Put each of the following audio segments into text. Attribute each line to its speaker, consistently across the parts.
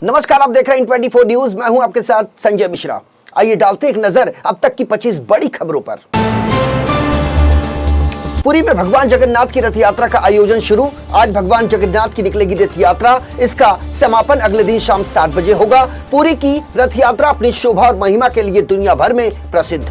Speaker 1: नमस्कार, आप देख रहे हैं 24 न्यूज। मैं हूं आपके साथ संजय मिश्रा। आइए डालते एक नजर अब तक की 25 बड़ी खबरों पर। पुरी में भगवान जगन्नाथ की रथ यात्रा का आयोजन शुरू। आज भगवान जगन्नाथ की निकलेगी रथ यात्रा। इसका समापन अगले दिन शाम 7 बजे होगा। पुरी की रथ यात्रा अपनी शोभा और महिमा के लिए दुनिया भर में प्रसिद्ध।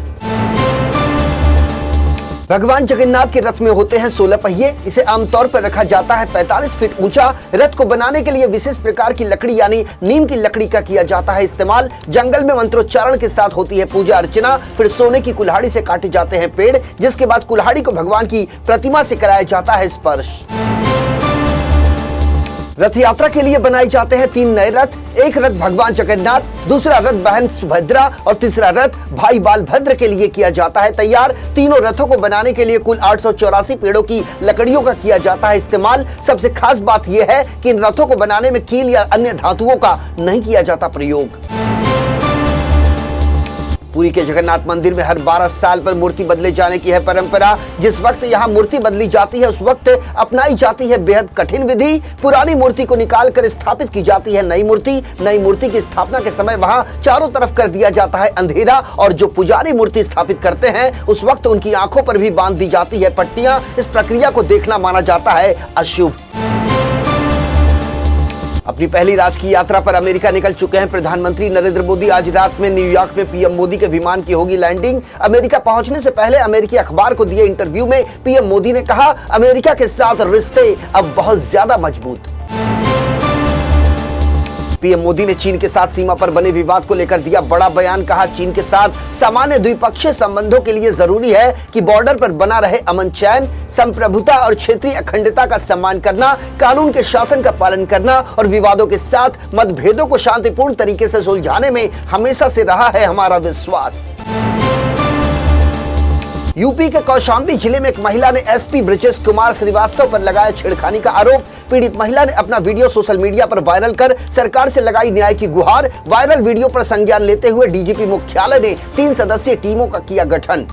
Speaker 1: भगवान जगन्नाथ के रथ में होते हैं 16 पहिए। इसे आमतौर पर रखा जाता है 45 फीट ऊंचा। रथ को बनाने के लिए विशेष प्रकार की लकड़ी यानी नीम की लकड़ी का किया जाता है इस्तेमाल। जंगल में मंत्रोच्चारण के साथ होती है पूजा अर्चना। फिर सोने की कुल्हाड़ी से काटे जाते हैं पेड़, जिसके बाद कुल्हाड़ी को भगवान की प्रतिमा से कराया जाता है स्पर्श। रथ यात्रा के लिए बनाए जाते हैं 3 नए रथ। एक रथ भगवान जगन्नाथ, दूसरा रथ बहन सुभद्रा और तीसरा रथ भाई बालभद्र के लिए किया जाता है तैयार। तीनों रथों को बनाने के लिए कुल 884 पेड़ों की लकड़ियों का किया जाता है इस्तेमाल। सबसे खास बात यह है कि इन रथों को बनाने में कील या अन्य धातुओं का नहीं किया जाता प्रयोग। पुरी के जगन्नाथ मंदिर में हर 12 साल पर मूर्ति बदले जाने की है परंपरा। जिस वक्त यहाँ मूर्ति बदली जाती है उस वक्त अपनाई जाती है बेहद कठिन विधि। पुरानी मूर्ति को निकालकर स्थापित की जाती है नई मूर्ति। नई मूर्ति की स्थापना के समय वहाँ चारों तरफ कर दिया जाता है अंधेरा और जो पुजारी मूर्ति स्थापित करते हैं उस वक्त उनकी आंखों पर भी बांध दी जाती है पट्टियां। इस प्रक्रिया को देखना माना जाता है अशुभ। अपनी पहली राजकीय यात्रा पर अमेरिका निकल चुके हैं प्रधानमंत्री नरेंद्र मोदी। आज रात में न्यूयॉर्क में पीएम मोदी के विमान की होगी लैंडिंग। अमेरिका पहुंचने से पहले अमेरिकी अखबार को दिए इंटरव्यू में पीएम मोदी ने कहा, अमेरिका के साथ रिश्ते अब बहुत ज्यादा मजबूत। पीएम मोदी ने चीन के साथ सीमा पर बने विवाद को लेकर दिया बड़ा बयान। कहा, चीन के साथ सामान्य द्विपक्षीय संबंधों के लिए जरूरी है कि बॉर्डर पर बना रहे अमन चैन, संप्रभुता और क्षेत्रीय अखंडता का सम्मान करना, कानून के शासन का पालन करना और विवादों के साथ मतभेदों को शांतिपूर्ण तरीके से सुलझाने में हमेशा से रहा है हमारा विश्वास। यूपी के कौशाम्बी जिले में एक महिला ने एसपी ब्रजेश कुमार श्रीवास्तव पर लगाया छेड़खानी का आरोप। पीड़ित महिला ने अपना वीडियो सोशल मीडिया पर वायरल कर सरकार से लगाई न्याय की गुहार। वायरल वीडियो पर संज्ञान लेते हुए डीजीपी मुख्यालय ने 3 सदस्यीय टीमों का किया गठन।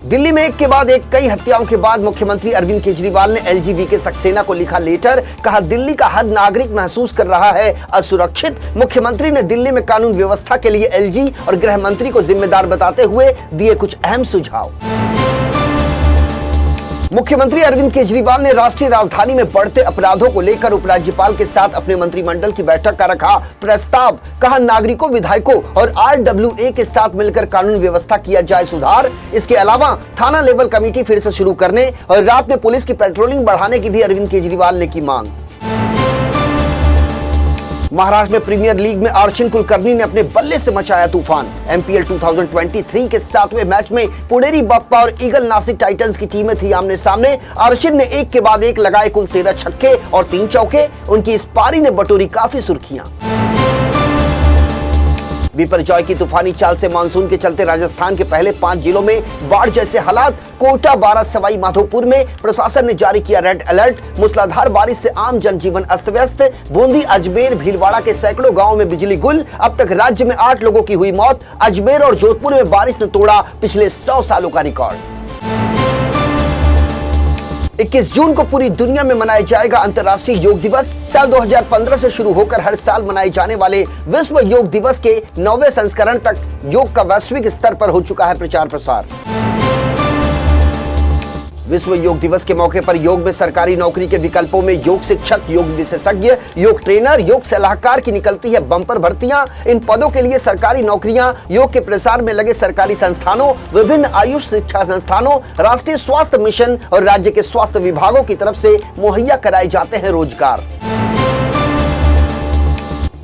Speaker 1: दिल्ली में एक के बाद एक कई हत्याओं के बाद मुख्यमंत्री अरविंद केजरीवाल ने एलजीबीके सक्सेना को लिखा लेटर। कहा, दिल्ली का हर नागरिक महसूस कर रहा है असुरक्षित। मुख्यमंत्री ने दिल्ली में कानून व्यवस्था के लिए एलजी और गृह मंत्री को जिम्मेदार बताते हुए दिए कुछ अहम सुझाव। मुख्यमंत्री अरविंद केजरीवाल ने राष्ट्रीय राजधानी में बढ़ते अपराधों को लेकर उपराज्यपाल के साथ अपने मंत्रिमंडल की बैठक का रखा प्रस्ताव। कहा, नागरिकों, विधायकों और आरडब्ल्यूए के साथ मिलकर कानून व्यवस्था किया जाए सुधार। इसके अलावा थाना लेवल कमेटी फिर से शुरू करने और रात में पुलिस की पेट्रोलिंग बढ़ाने की भी अरविंद केजरीवाल ने की मांग। महाराष्ट्र में प्रीमियर लीग में अर्शिन कुलकर्णी ने अपने बल्ले से मचाया तूफान। एमपीएल 2023 के 7वें मैच में पुणेरी बप्पा और ईगल नासिक टाइटंस की टीमें थी आमने सामने। अर्शिन ने एक के बाद एक लगाए कुल 13 छक्के और 3 चौके। उनकी इस पारी ने बटोरी काफी सुर्खियां। बिपरजॉय की तूफानी चाल से मानसून के चलते राजस्थान के पहले 5 जिलों में बाढ़ जैसे हालात। कोटा, बारां, सवाई माधोपुर में प्रशासन ने जारी किया रेड अलर्ट। मूसलाधार बारिश से आम जनजीवन अस्त व्यस्त। बूंदी, अजमेर, भीलवाड़ा के सैकड़ों गांवों में बिजली गुल। अब तक राज्य में 8 लोगों की हुई मौत। अजमेर और जोधपुर में बारिश ने तोड़ा पिछले 100 सालों का रिकॉर्ड। 21 जून को पूरी दुनिया में मनाया जाएगा अंतर्राष्ट्रीय योग दिवस। साल 2015 से शुरू होकर हर साल मनाए जाने वाले विश्व योग दिवस के 9वें संस्करण तक योग का वैश्विक स्तर पर हो चुका है प्रचार प्रसार। विश्व योग दिवस के मौके पर योग में सरकारी नौकरी के विकल्पों में योग शिक्षक, योग विशेषज्ञ, योग ट्रेनर, योग सलाहकार की निकलती है बम्पर भर्तियां। इन पदों के लिए सरकारी नौकरियां योग के प्रसार में लगे सरकारी संस्थानों, विभिन्न आयुष शिक्षा संस्थानों, राष्ट्रीय स्वास्थ्य मिशन और राज्य के स्वास्थ्य विभागों की तरफ से मुहैया कराए जाते हैं रोजगार।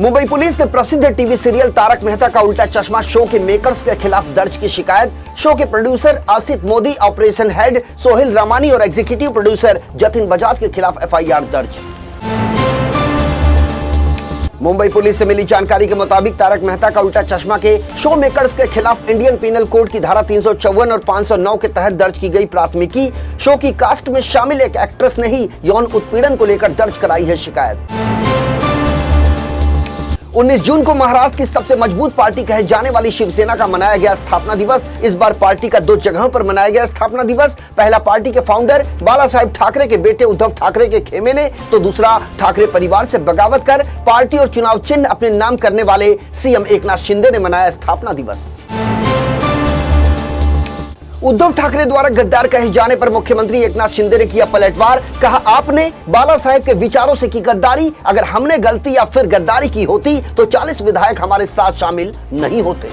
Speaker 1: मुंबई पुलिस ने प्रसिद्ध टीवी सीरियल तारक मेहता का उल्टा चश्मा शो के मेकर्स के खिलाफ दर्ज की शिकायत। शो के प्रोड्यूसर आसित मोदी, ऑपरेशन हेड सोहेल रामानी और एग्जीक्यूटिव प्रोड्यूसर जतिन बजाज के खिलाफ एफआईआर दर्ज। मुंबई पुलिस से मिली जानकारी के मुताबिक तारक मेहता का उल्टा चश्मा के शो मेकर्स के खिलाफ इंडियन पीनल कोड की धारा 354 और 509 के तहत दर्ज की गई प्राथमिकी। शो की कास्ट में शामिल एक एक्ट्रेस ने ही यौन उत्पीड़न को लेकर दर्ज कराई है शिकायत। 19 जून को महाराष्ट्र की सबसे मजबूत पार्टी कहे जाने वाली शिवसेना का मनाया गया स्थापना दिवस। इस बार पार्टी का 2 जगहों पर मनाया गया स्थापना दिवस। पहला पार्टी के फाउंडर बाला साहेब ठाकरे के बेटे उद्धव ठाकरे के खेमे ने, तो दूसरा ठाकरे परिवार से बगावत कर पार्टी और चुनाव चिन्ह अपने नाम करने वाले सीएम एकनाथ शिंदे ने मनाया स्थापना दिवस। उद्धव ठाकरे द्वारा गद्दार कहे जाने पर मुख्यमंत्री एकनाथ शिंदे ने किया पलटवार। कहा, आपने बाला साहेब के विचारों से की गद्दारी। अगर हमने गलती या फिर गद्दारी की होती तो 40 विधायक हमारे साथ शामिल नहीं होते।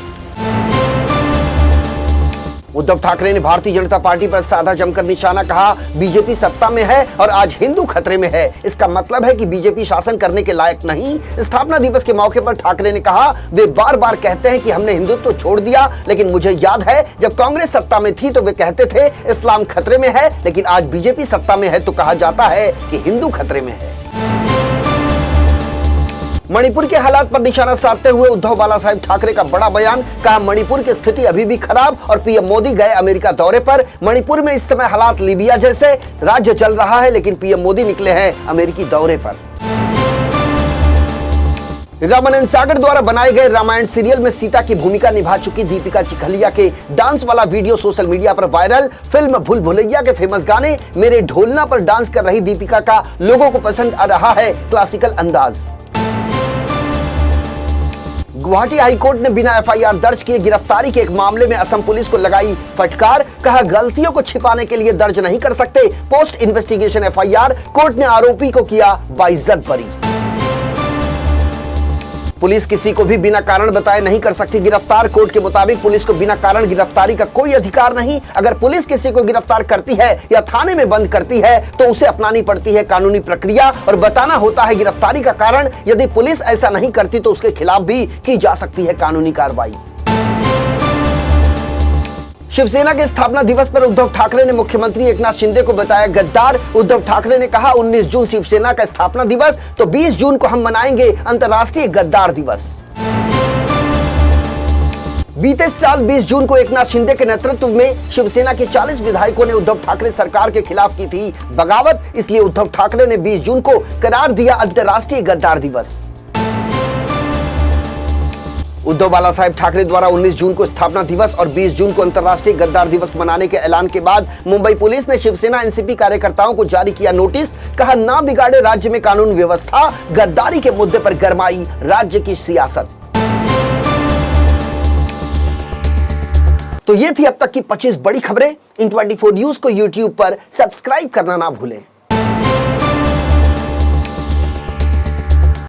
Speaker 1: उद्धव ठाकरे ने भारतीय जनता पार्टी पर साधा जमकर निशाना। कहा, बीजेपी सत्ता में है और आज हिंदू खतरे में है। इसका मतलब है कि बीजेपी शासन करने के लायक नहीं। स्थापना दिवस के मौके पर ठाकरे ने कहा, वे बार बार कहते हैं कि हमने हिंदुत्व छोड़ दिया, लेकिन मुझे याद है जब कांग्रेस सत्ता में थी तो वे कहते थे इस्लाम खतरे में है, लेकिन आज बीजेपी सत्ता में है तो कहा जाता है कि हिंदू खतरे में है। मणिपुर के हालात पर निशाना साधते हुए उद्धव बाला साहेब ठाकरे का बड़ा बयान। कहा, मणिपुर की स्थिति अभी भी खराब और पीएम मोदी गए अमेरिका दौरे पर। मणिपुर में इस समय हालात लीबिया जैसे, राज्य चल रहा है लेकिन पीएम मोदी निकले हैं अमेरिकी दौरे पर। रामानंद सागर द्वारा बनाए गए रामायण सीरियल में सीता की भूमिका निभा चुकी दीपिका चिखलिया के डांस वाला वीडियो सोशल मीडिया पर वायरल। फिल्म भूल भुलैया के फेमस गाने मेरे ढोलना पर डांस कर रही दीपिका का लोगों को पसंद आ रहा है क्लासिकल अंदाज। गुवाहाटी हाईकोर्ट ने बिना एफआईआर दर्ज किए गिरफ्तारी के एक मामले में असम पुलिस को लगाई फटकार। कहा, गलतियों को छिपाने के लिए दर्ज नहीं कर सकते पोस्ट इन्वेस्टिगेशन एफआईआर। कोर्ट ने आरोपी को किया बाइज्जत बरी। पुलिस किसी को भी बिना कारण बताए नहीं कर सकती गिरफ्तार। कोर्ट के मुताबिक पुलिस को बिना कारण गिरफ्तारी का कोई अधिकार नहीं। अगर पुलिस किसी को गिरफ्तार करती है या थाने में बंद करती है तो उसे अपनानी पड़ती है कानूनी प्रक्रिया और बताना होता है गिरफ्तारी का कारण। यदि पुलिस ऐसा नहीं करती तो उसके खिलाफ भी की जा सकती है कानूनी कार्रवाई। शिवसेना के स्थापना दिवस पर उद्धव ठाकरे ने मुख्यमंत्री एकनाथ शिंदे को बताया गद्दार। उद्धव ठाकरे ने कहा, 19 जून शिवसेना का स्थापना दिवस, तो 20 जून को हम मनाएंगे अंतर्राष्ट्रीय गद्दार दिवस। बीते साल 20 जून को एकनाथ शिंदे के नेतृत्व में शिवसेना के 40 विधायकों ने उद्धव ठाकरे सरकार के खिलाफ की थी बगावत। इसलिए उद्धव ठाकरे ने 20 जून को करार दिया अंतर्राष्ट्रीय गद्दार दिवस। उद्धव बाला साहेब ठाकरे द्वारा 19 जून को स्थापना दिवस और 20 जून को अंतर्राष्ट्रीय गद्दार दिवस मनाने के ऐलान के बाद मुंबई पुलिस ने शिवसेना एनसीपी कार्यकर्ताओं को जारी किया नोटिस। कहा, ना बिगाड़े राज्य में कानून व्यवस्था, गद्दारी के मुद्दे पर गरमाई राज्य की सियासत। तो ये थी अब तक की 25 बड़ी खबरें। इन 24 न्यूज को यूट्यूब पर सब्सक्राइब करना ना भूलें।